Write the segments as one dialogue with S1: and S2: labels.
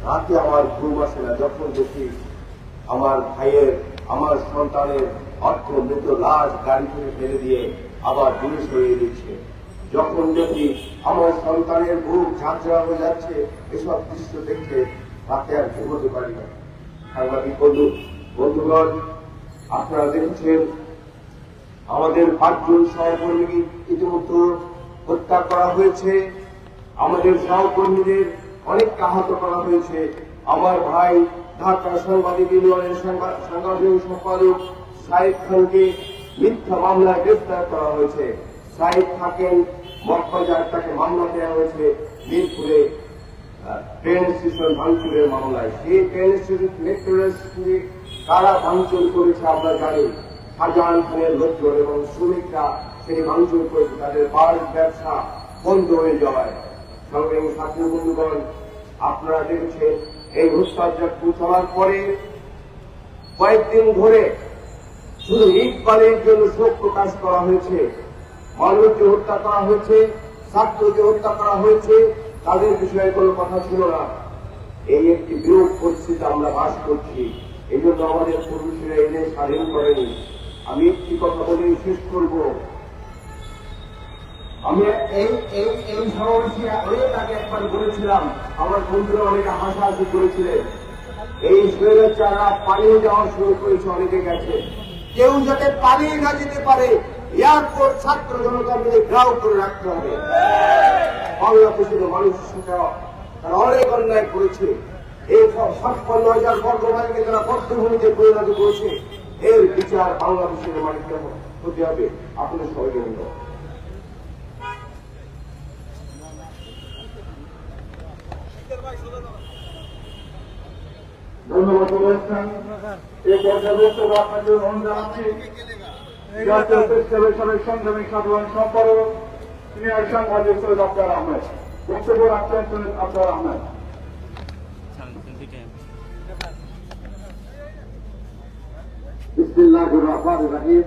S1: রাতে আমার ঘুম আসে না যখন দেখি আমার ভাইয়ের, আমার সন্তানের অর্থমৃত লাশ গাড়ি থেকে ফেলে দিয়ে আবার দূরে সরিয়ে দিচ্ছে। যখন দেখি আমার সন্তানের বুক ঝাঁঝরা হয়ে যাচ্ছে, এসব দৃশ্য দেখে রাতে আর ঘুমোতে পারি না। সাংবাদিক বন্ধুগণ, আপনারা দেখছেন আমাদের 5 জন সহকর্মী ইতিমধ্যে হত্যা করা হয়েছে, আমাদের সহকর্মীদের অনেক আহত করা হয়েছে। আমার ভাই ঢাকা সাংবাদিক ইউনিয়নের সাংগঠনিক সম্পাদক সাইদ খানকে মিথ্যা মামলায় গ্রেফতার করা হয়েছে। সাইদ থাকেন মগবাজার, তাকে মামলা দেওয়া হয়েছে মিরপুরে ট্রেন স্টেশন ভাঙচুরের মামলায়। সেই ট্রেন স্টেশন মেট্রো রেল কারা ভাঙচুর করেছে আমরা জানি। শাহজাহান খানের লোকজন এবং শ্রমিকরা সেটি ভাঙচুর করেছে, তাদের ব্যবসা বন্ধ হয়ে যাওয়ায়। সংগ্রামী ছাত্র বন্ধুগণ, আপনারা দেখছেন এই হত্যাযজ্ঞ চলার পরে কয়েকদিন ধরে শুধু ইকবালের জন্য শোক প্রকাশ করা হয়েছে। মানুষকে হত্যা করা হয়েছে, ছাত্রকে হত্যা করা হয়েছে, তাদের বিষয়ে কোনো কথা ছিল না। এই একটি বিরূপ পরিস্থিতি আমরা বাস করছি। এই জন্য আমাদের পুরুষেরা এনে স্বাধীন করেনি। আমি একটি কথা বলে শেষ করব। আমি এই সমাবেশে অনেক আগে একবার বলেছিলাম, আমার বন্ধুরা অনেকে হাসাহাসি করেছিলেন। এই স্বৈরাচাররা পালিয়ে যাওয়া শুরু করেছে, অনেকে গেছে। কেউ যাতে পালিয়ে না যেতে পারে, এয়ারপোর্ট ছাত্র জনতা মিলে গ্রাউ করে রাখতে হবে। বাংলাদেশের মানুষের সাথে তারা অনেক অন্যায় করেছে। এই 56,000 বর্গ মাইলকে তারা বদ্ধভূমিতে পরিণত করেছে। এর বিচার বাংলাদেশের মাটিতে হতে হবে। আপনাদের সবাই ধন্যবাদ।
S2: ধন্যবাদ বলেছেন। এই পর্যায়ে আপনাকে অনুরোধ জানাচ্ছি জাতীয় প্রেস ক্লাবের সংগ্রামী সাধারণ সম্পাদক সিনিয়র সাংবাদিক সৈয়দ আফতার আহমেদ বক্তব্য রাখছেন। সৈয়দ আফতার আহমেদ।
S3: বিসমিল্লাহির রহমানির রহিম।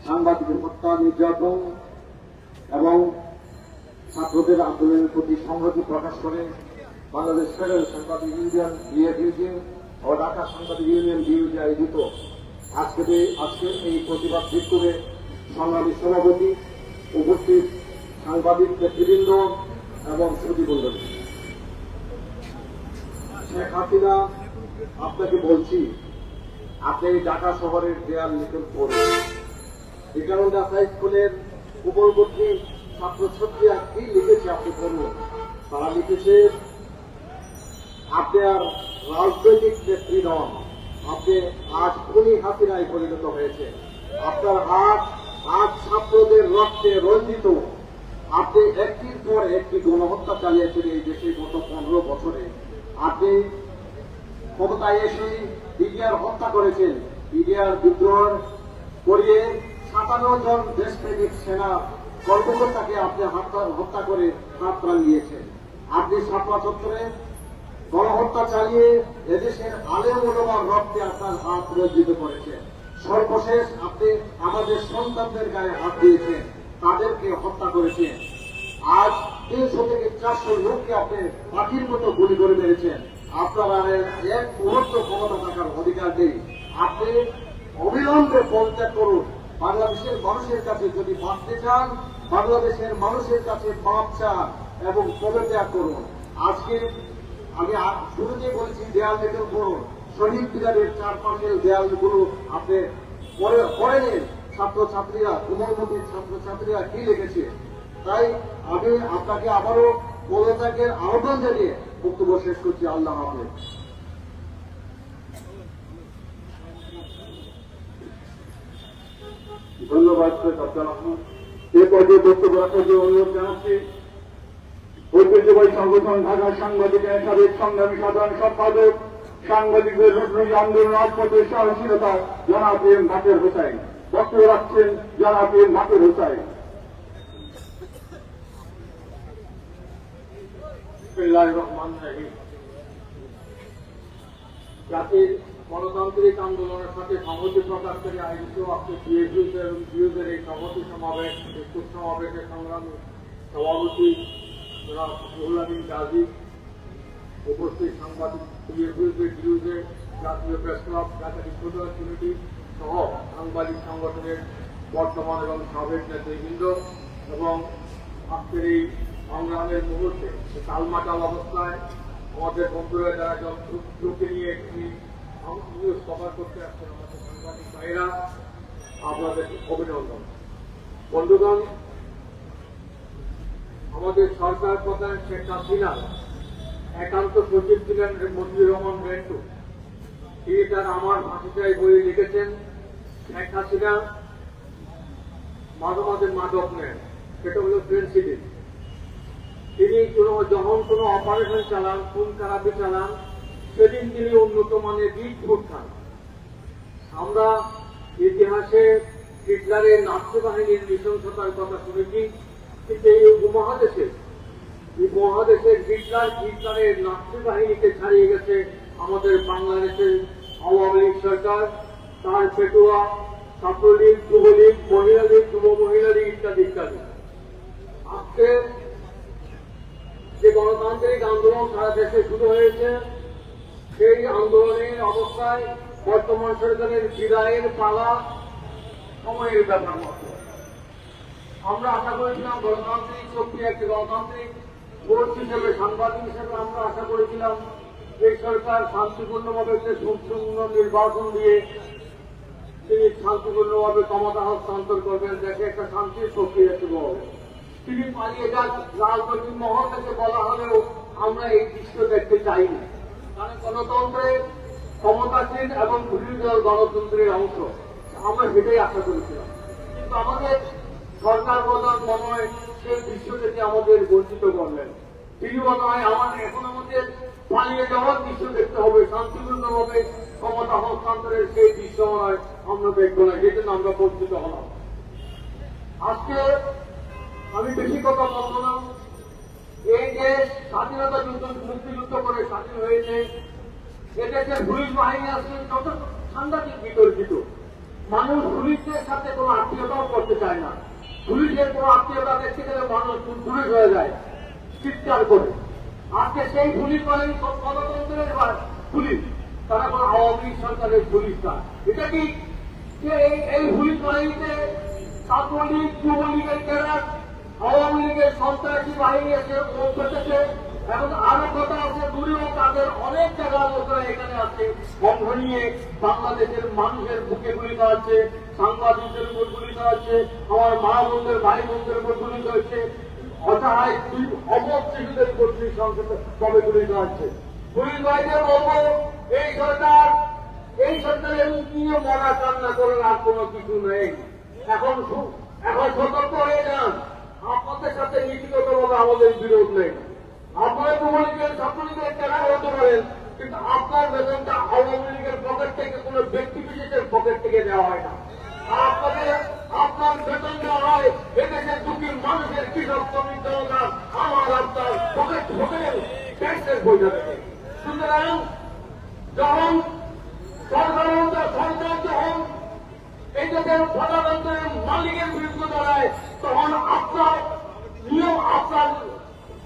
S3: সাংবাদিকের হত্যা, নির্যাতন এবং ছাত্রদের আন্দোলনের প্রতি সংহতি প্রকাশ করে বাংলাদেশ ফেডারেল সাংবাদিক ইউনিয়ন বিএফইউজি ও ঢাকা সাংবাদিক ইউনিয়ন বিইউজি আয়োজিত আজকের এই প্রতিবাদ বিক্ষোভে সংগ্রামী সভাপতি, উপস্থিত সাংবাদিক নেতৃবৃন্দ এবং শ্রুতিমণ্ডলী, শেখ হাসিনা আপনাকে বলছি, আপনি ঢাকা শহরের দেয়াল লিখন করুন। বিকারুন্ডা হাই স্কুলের উপরবর্তী ছাত্রছাত্রীরা কি লিখেছে আপনি পড়ুন। তারা লিখেছে আপনি আর রাজনৈতিক নেত্রী নন, আপনি আজ খুনি হাসিনায় পরিণত হয়েছে। আপনার হাত আজ ছাত্রদের রক্তে রঞ্জিত। আপনি একটির পর একটি গণহত্যা চালিয়েছেন এই দেশে গত 15 বছরে। আপনি ক্ষমতায় এসে বিডিআর হত্যা করেছেন। বিডিআর বিদ্রোহ করিয়ে 57 জন দেশপ্রেমিক সেনা কর্মকর্তাকে আপনি হত্যা করে হাত নিয়েছেন। আপনি শাপলা চত্বরে গণহত্যা চালিয়ে এদেশের আলেম ওলামার রক্তে আপনার হাত রঞ্জিত করেছেন। সর্বশেষ আপনি আমাদের সন্তানদের গায়ে হাত দিয়েছেন, তাদেরকে হত্যা করেছেন। আজ 300 থেকে 400 লোককে আপনি পাখির মতো গুলি করে মেরেছেন। আপনারা এক মুহূর্ত ক্ষমতা থাকার অধিকার নেই। আপনি অবিলম্বে পদত্যাগ করুন। বাংলাদেশের মানুষের কাছে যদি বাঁচতে চান, বাংলাদেশের মানুষের কাছে মাপ চান এবং পদত্যাগ করুন। আজকে আমি শুরুতে বলছি দেয়াল লেখন করুন। শহীদ মিনারের চারপাশের দেয়ালগুলো আপনি পড়ে নিন। ছাত্রছাত্রীরা, কোমলমতি ছাত্রছাত্রীরা কি লিখেছে। তাই আমি আপনাকে আবারও পদত্যাগের আহ্বান জানিয়ে বক্তব্য শেষ করছি। আল্লাহ হাফেজ।
S2: ধন্যবাদ সৈয়দ আফতার আহমেদ। এ পর্যায়ে বক্তব্য রাখার জন্য অনুরোধ জানাচ্ছি ঐতিহ্যবাহী সংগঠন ঢাকা সাংবাদিকের সাবেক সংগ্রামী সাধারণ সম্পাদক, সাংবাদিকদের আন্দোলন রাজপথের সহনশীলতা জনাব এম জাকির হোসেন। বক্তব্য রাখছেন জনাব এম জাকির হোসেন।
S4: বিসমিল্লাহির রহমানির রহিম। জাতির গণতান্ত্রিক আন্দোলনের সাথে সংহতি প্রকাশ করে আয়োজিত আজকে বিএফইউজি এবং বিইউজির এই সংহতি সমাবেশ, বিক্ষোভ সমাবেশের সংগ্রামী সভাপতি জনাব রুহুল আমিন গাজী, উপস্থিত সাংবাদিক নিউজে জাতীয় press club, Dhaka disposal committee সহ সাংবাদিক সংগঠনের বর্তমান এবং সাবেক নেতৃবৃন্দ এবং আজকের এই সংগ্রামের মুহূর্তে টালমাটাল অবস্থায় আমাদের বন্ধুরা যারা যন্ত্রকে নিয়ে একটি নিউজ কভার করতে আসছেন, আমাদের সাংবাদিক ভাইরা, আপনাদের অভিনন্দন। বন্ধুগণ, আমাদের সরকার প্রধান শেখ হাসিনা একান্ত সচিব ছিলেন মজিবুর রহমান রেন্টু। তিনি তার আমার ভাষায় বই লিখেছেন, শেখ হাসিনা মাঝে মাঝে মাদক নেন, সেটা হল ফেন্সিডিল। তিনি যখন কোনো অপারেশন চালান, খুন খারাপি চালান, সেদিন তিনি উন্নত মানের বীজ ভোট খান। আমরা ইতিহাসে হিটলারের নাৎসি বাহিনীর নৃশংসতার কথা শুনেছি, কিন্তু এই উপমহাদেশের হিটলারের নাৎসি বাহিনীকে ছাড়িয়ে গেছে আমাদের বাংলাদেশের আওয়ামী লীগ সরকার, তার পেটুয়া, ছাত্রলীগ, যুবলীগ, মহিলা লীগ, যুব মহিলা লীগ ইত্যাদি ইত্যাদি। আজকে যে গণতান্ত্রিক আন্দোলন সারা দেশে শুরু হয়েছে, সেই আন্দোলনের অবস্থায় বর্তমান সরকারের বিদায়ের পালা সময়ের ব্যাপার মাত্র। আমরা আশা করেছিলাম গণতান্ত্রিক শক্তি, একটি গণতান্ত্রিক ভোট হিসেবে, সাংবাদিক হিসেবে আমরা আশা করেছিলাম এই সরকার শান্তিপূর্ণভাবে সুষ্ঠু নির্বাচন দিয়ে তিনি শান্তিপূর্ণভাবে ক্ষমতা হস্তান্তর করবেন, দেশে একটা শান্তির প্রক্রিয়া শুরু হবে। তিনি পালিয়ে যান, রাজনৈতিক মহল থেকে বলা হলেও আমরা এই দৃশ্য দেখতে চাইনি, কারণ গণতন্ত্রে ক্ষমতাসীন এবং বিরোধী দল গণতন্ত্রের অংশ, আমরা সেটাই আশা করেছিলাম। কিন্তু আমাদের সরকার প্রধান মনে হয় সেই দৃশ্য থেকে আমাদের বঞ্চিত করলেন। তিনি মনে হয় এখন আমাদের পালিয়ে যাওয়ার দৃশ্য দেখতে হবে, শান্তিপূর্ণভাবে ক্ষমতা হস্তান্তরের সেই দৃশ্য হয় আমরা দেখবো না, সেই জন্য আমরা বঞ্চিত হলাম। আজকে আমি বেশি কথা বলবো না। এই দেশ স্বাধীনতা যুদ্ধ, মুক্তিযুদ্ধ করে স্বাধীন হয়েছে। এদেশের পুলিশ বাহিনী আসছে যত সাংঘাতিক বিতর্কিত। মানুষ পুলিশের সাথে কোনো আত্মীয়তাও করতে চায় না। পুলিশের কোনো আত্মীয়তা দেখতে গেলে মানুষ দূরে হয়ে যায়, চিৎকার করে। আজকে সেই পুলিশ বাহিনী গণতন্ত্রের পুলিশ, তারা কোনো আওয়ামী লীগ সরকারের পুলিশ না। এটা কি এই পুলিশ বাহিনীতে ছাত্রলীগ, যুবলীগের ক্যাডার, আওয়ামী লীগের সন্ত্রাসী বাহিনী এসে পেতেছে। এখন আরো কথা আছে, দূরেও তাদের অনেক জায়গার লোকেরা এখানে আছে, অঙ্গ নিয়ে বাংলাদেশের মানুষের বুকে গুলি চালাচ্ছে, সাংবাদিকদের উপর গুলি চালাচ্ছে, আমার মা বোনদের, ভাই বোনদের উপর গুলি চালাচ্ছে, অসহায় অবধ শিশুদের উপর কবে গুলি চালাচ্ছে। পুলিশ বাহিনীর বলবো, এই সরকারের নিয়ে মরা কান্না করার আর কোনো কিছু নেই। এখন সতর্ক হয়ে যান। আপনাদের সাথে নীতিগতভাবে আমাদের বিরোধ নেই। আপনারা যুবলীগের, ছাত্রলীগের ক্যাডার হতে পারেন, কিন্তু আপনার বেতনটা আওয়ামী লীগের পকেট থেকে, কোন ব্যক্তি বিশেষের পকেট থেকে দেওয়া হয় না। আপনার বেতন দেওয়া হয় এদেশের দুঃখী মানুষের, কৃষক, শ্রমিক, জনতা, আমার আপনার পকেট ট্যাক্সের পয়সা থেকে। সুতরাং যখন সরকার যখন এই দেশের প্রধানমন্ত্রীর মালিকের বিরুদ্ধে দাঁড়ায়, তখন আপনার নিয়ম, আপনার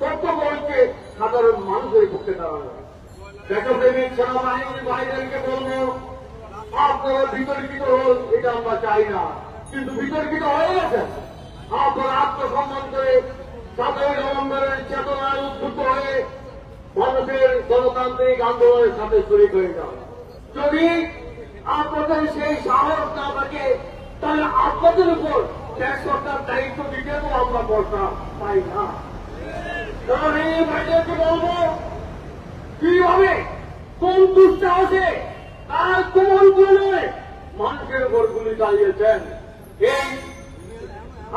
S4: কর্তব্য হচ্ছে সাধারণ মানুষের পক্ষে দাঁড়ানো। দেশপ্রেমিক সেনাবাহিনীর ভাইদেরকে বলবো, আপনারা বিতর্কিত হন, এটা আমরা চাই না, কিন্তু বিতর্কিত হয়ে গেছেন। আপনারা আত্মসম্মান করে 7ই নভেম্বরের চেতনায় উদ্বুদ্ধ হয়ে মানুষের গণতান্ত্রিক আন্দোলনের সাথে শরীক হয়ে যান। যদি আপনাদের সেই সাহস না থাকে, তাহলে আপনাদের উপর দেশ সরকার দায়িত্ব দিতেও আমরা ভরসা পাই না। কারণ এই ভাইদেরকে বলবো, কিভাবে কোন দুঃসাহসে তার কোমল গুলো মানুষের উপর গুলি চালিয়েছেন। এই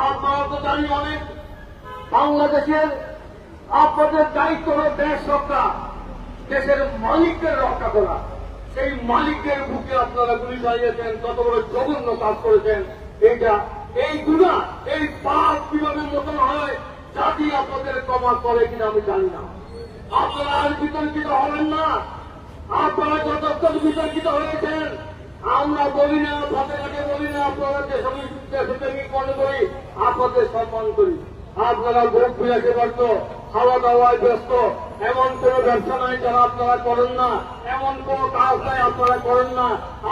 S4: আপনারা তো জানি, অনেক বাংলাদেশের আপনাদের দায়িত্ব হল দেশ রক্ষা, দেশের মালিকদের রক্ষা করা। সেই মালিকদের বুকে আপনারা গুলি চালিয়েছেন, কত বড় জঘন্য কাজ করেছেন। এই গুণা, এই পাপ কিভাবে মতন হয়, জাতি আপনাদের ক্ষমা করে কিনা আমি জানি না। আপনারা আর বিতর্কিত হবেন না। আপনারা যতক্ষণ বিতর্কিত হয়েছেন, আমরা বলি না, পথে বলি না, আপনারা দেশপ্রেমিক মনে করি, আপনাদের সম্মান করি। আপনারা ভোট বিলাসে ব্যর্থ, খাওয়া দাওয়ায় ব্যস্ত, এমন কোন ব্যবসা নাই যারা আপনারা করেন না, এমন কোন কাজ নাই আপনারা করেন না,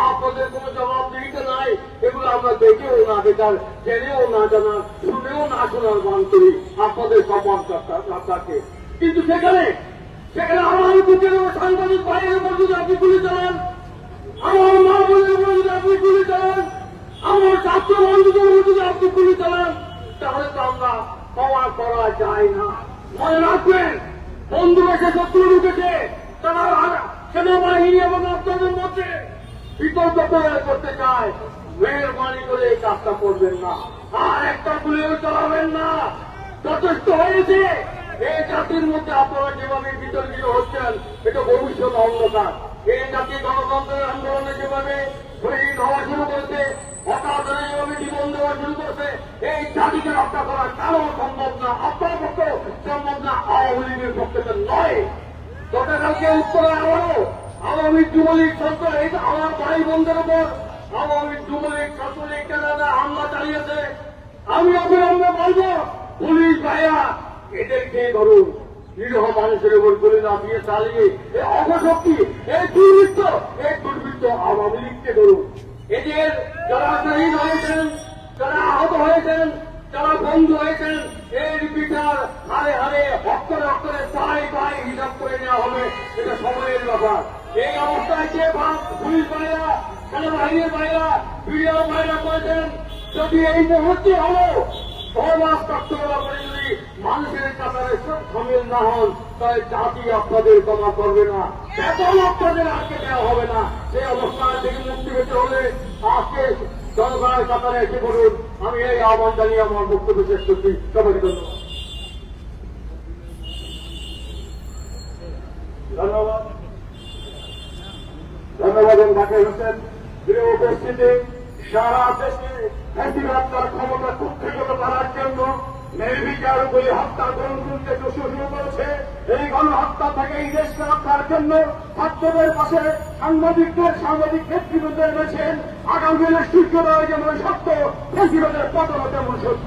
S4: আপনাদের কোন জবাবদিহিতে নাই। এগুলো আমরা দেখেও না বেকার, জেনেও না জানা, শুনেও না শোনার মান করি আপনাদের সম্মান থাকে। কিন্তু সেখানে আমার বুকের সাংবাদিক ভাইয়ের উপর যদি আপনি গুলি চালান, আমার মা বোনের উপর যদি আপনি গুলি চালান, আমার ছাত্র বন্ধুদের উপর যদি আপনি গুলি চালান, তাহলে তো আমরা ক্ষমা করা যায় না। মনে রাখবেন, বন্ধু এসে শত্রু ঢুকেছে, তারা সেনাবাহিনী এবং আপনাদের মধ্যে বিতর্ক করতে চায়। মেহরবানি করে এই কাজটা করবেন না, আর একটা গুলিও চালাবেন না। যথেষ্ট হয়েছে। এই জাতির মধ্যে আপনারা যেভাবে বিতর্কিত হচ্ছেন, এটা ভবিষ্যৎ অন্ধকার। এই জাতি গণতন্ত্রের আন্দোলনে যেভাবে শহীদ হওয়া শুরু করেছে, হঠাৎ যেভাবে জীবন দেওয়া শুরু করেছে, এই জাতিকে রক্ষা করা কারো সম্ভব না, আপনার পক্ষে সম্ভব না, আওয়ামী লীগের পক্ষে তো নয়। গতকালকে উত্তরে আবারও আওয়ামী যুবলীগ সরকার এই আমার ভাই বোনদের উপর আওয়ামী যুবলীগ ছাত্রলীগ কেনারা হামলা চালিয়েছে। আমি অবিলম্বে বলব, পুলিশ ভাইয়া এদেরকে ধরুন, নিরীহ মানুষের উপর গুলি না দিয়ে চালিয়ে এই অপশক্তি, এই দুর্বৃত্ত আওয়ামী লীগকে ধরুন। এদের যারা শহীদ হয়েছেন, যারা আহত হয়েছেন, যারা বন্ধু হয়েছেন, এর বিচার হারে হারে অক্ষরে অক্ষরে পায়ে হিসাব করে নেওয়া হবে। এটা সময়ের ব্যাপার। এই অবস্থায় যে পুলিশ ভাইরা, সেনাবাহিনীর ভাইরা, বিডিও ভাইরা করেছেন, যদি এই মুহূর্তে হলো সমাজ তত্ত্ববেলা করে যদি মানুষের কাতারে সামিল না হন, তাই জাতি আপনাদের ক্ষমা করবে না, বেতন আপনাদের আজকে দেওয়া হবে না। সেই অবস্থান থেকে মুক্তি পেতে হলে আজকে জনগণের কাতারে এসে পড়ুন। আমি এই আহ্বান জানিয়ে আমার বক্তব্য শেষ করছি। সবাইকে ধন্যবাদ।
S2: ধন্যবাদ জাকির হোসেন। প্রিয় উপস্থিতি, সারা দেশে ফ্যাসিবাদ তার ক্ষমতা কুক্ষিগত করার জন্য নির্বিচার করে হত্যা গণতন্ত্রকে শুরু করেছে। এই গণহত্যা থেকে এই দেশকে রক্ষার জন্য ছাত্রদের পাশে সাংবাদিক নেতৃবৃন্দ এনেছেন। আগামী দিনের সূর্যোদয় যেমন সত্য, ফ্যাসিবাদের পতন তেমন সত্য।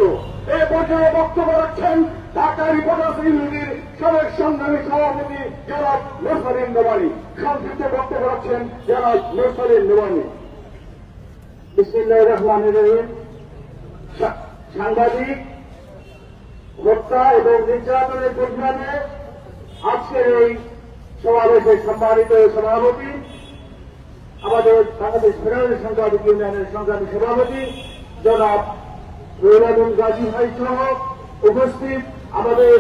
S2: এই পর্যায়ে বক্তব্য রাখছেন ঢাকা রিপোর্টার্স ইউনিটির সাবেক সংগ্রামী সভাপতি জনাব মোরসালিন নোমানী। সংক্ষিপ্ত বক্তব্য রাখছেন জনাব মোরসালিন নোমানী। বিসমিল্লাহির রহমানির রহিম। সাংবাদিক হত্যা এবং নির্যাতনের প্রতিবাদে আজকের এই সমাবেশের সম্মানিত সভাপতি, আমাদের বাংলাদেশ ফেডারেল সাংবাদিক ইউনিয়নের সংগ্রামী সভাপতি জনাব রহিমানুল গাজী ভাই সহ উপস্থিত আমাদের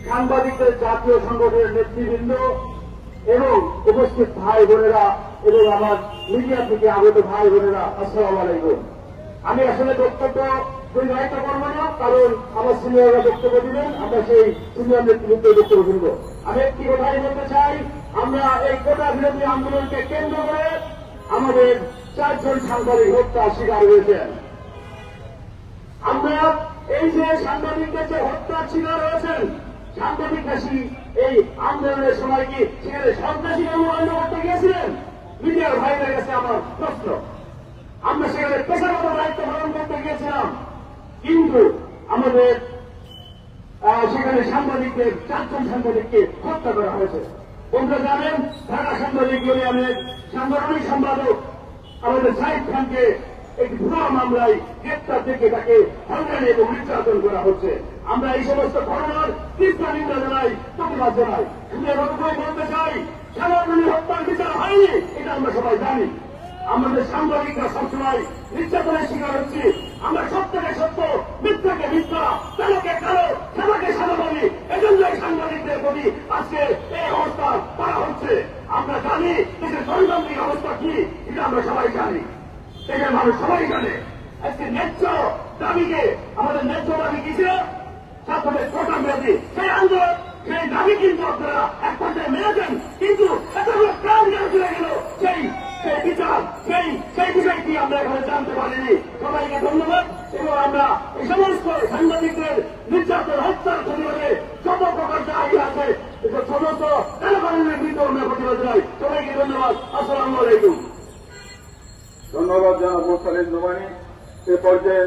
S2: সাংবাদিকদের জাতীয় সংগঠনের নেতৃবৃন্দ এবং উপস্থিত ভাই বোনেরা এবং আমার মিডিয়া থেকে আগত ভাই বোনেরা, আসসালামু আলাইকুম। আমি আসলে বক্তব্য দীর্ঘায়িত করবো না, কারণ আমার সিনিয়ররা বক্তব্য দিবেন, আমরা সেই সিনিয়র নেতৃত্বের বক্তব্য শুনব। আমি একটি কথাই বলতে চাই, আমরা এই কোটা বিরোধী আন্দোলনকে কেন্দ্র করে আমাদের 4 জন সাংবাদিক হত্যা শিকার হয়েছেন। আমরা এই যে সাংবাদিকদের যে হত্যার শিকার হয়েছেন, সাংবাদিক বেশি এই আন্দোলনের সময় কি সেখানে সন্ত্রাসী কর্মকাণ্ড করতে গিয়েছিলেন? মিডিয়ার ভাইদের কাছে আমার প্রশ্ন। আমরা সেখানে পেশাগত দায়িত্ব পালন করতে গিয়েছিলাম, কিন্তু আমাদের সেখানে সাংবাদিকদের 4 জন সাংবাদিককে হত্যা করা হয়েছে। বন্ধুরা জানেন, ঢাকা সাংবাদিক ইউনিয়নের সাংগঠনিক সম্পাদক আমাদের সাইদ খানকে একটি ভুয়া মামলায় গ্রেপ্তার থেকে তাকে হয়রানি এবং নির্যাতন করা হচ্ছে। আমরা এই সমস্ত ঘটনার তীব্র নিন্দা জানাই, প্রতিবাদ জানাই। শুধু এতটুকুই বলতে চাই, সাধারণ হত্যার বিচার হয়নি, এটা আমরা সবাই জানি। আমাদের সাংবাদিকরা সবসময় নির্যাতনের শিকার হচ্ছে। আমরা সত্যকে সত্য, মিথ্যাকে মিথ্যা, কালোকে কালো, সাদাকে সাদা বলি। এজন্যই সাংবাদিকদের প্রতি আজকে এই অবস্থা করা হচ্ছে। আমরা জানি দেশের গণতান্ত্রিক অবস্থা কি, এটা আমরা সবাই জানি, দেশের মানুষ সবাই জানে। আজকে ন্যায্য দাবিকে, আমাদের ন্যায্য দাবি কি ছিল? ছাত্রদের কোটা বিরোধী সেই আন্দোলন, সেই দাবি কিন্তু আপনারা এক পর্যায়ে মেনেছেন, কিন্তু এতগুলো প্রাণ গেল চলে গেল সেই বিচার, সেই বিষয়টি আমরা এখানে জানতে পারিনি। সবাইকে ধন্যবাদ। এবং আমরা এই সমস্ত সাংবাদিকদের নির্যাতন হত্যার প্রতিবাদে যত প্রকার দাবি আছে সমস্ত জনগণের বিরুদ্ধে আমরা প্রতিবাদ জানাই। সবাইকে ধন্যবাদ। আসসালামু আলাইকুম। ধন্যবাদ জানাব মোরসালিন নোমানী। এ পর্যায়ে